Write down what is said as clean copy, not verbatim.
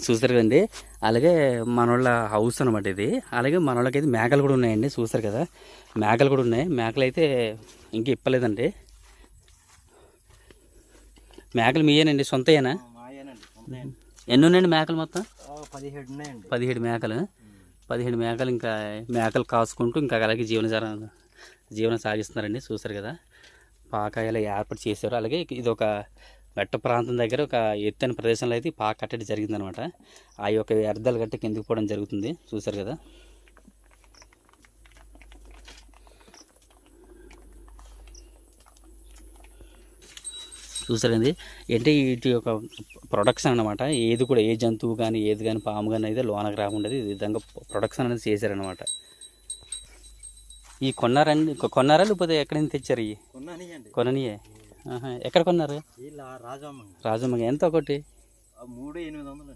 చూసారు కదండి. అలాగే మనోళ్ళ హౌస్ అనమాట ఇది. అలాగే మనోళ్ళకైతే మేకలు కూడా ఉన్నాయండి. చూసారు కదా, మేకలు కూడా ఉన్నాయి. మేకలు అయితే ఇంక ఇప్పలేదండి. మేకలు మీయేనండి, సొంతయేనా? ఎన్ని ఉన్నాయండి మేకలు? మొత్తం 17 మేకలు. 17 మేకలు. ఇంకా మేకలు కాసుకుంటూ ఇంకా అలాగే జీవనం సాగిస్తున్నారండి. చూసారు కదా, పాకాయలు ఏర్పాటు చేశారు. అలాగే ఇది ఒక మెట్ట ప్రాంతం దగ్గర ఒక ఎత్తైన ప్రదేశంలో అయితే పాక కట్టడం జరిగిందనమాట. ఆ యొక్క వ్యర్థాలు గట్టి కిందికి పోవడం జరుగుతుంది. చూసారు కదా. చూసారండి, ఏంటి వీటి యొక్క ప్రొడక్షన్ అనమాట. ఏది కూడా ఏ జంతువు కానీ ఏది కానీ పాము కానీ అయితే లోనకు రాకుండా ఈ విధంగా ప్రొడక్షన్ అనేది చేశారనమాట. ఈ కొన్నారా లేకపోతే ఎక్కడి నుంచి తెచ్చారు? ఈ కొననియే. ఎక్కడ కొన్నారు? రాజమ్మ. ఎంత ఒకటి? 3,800.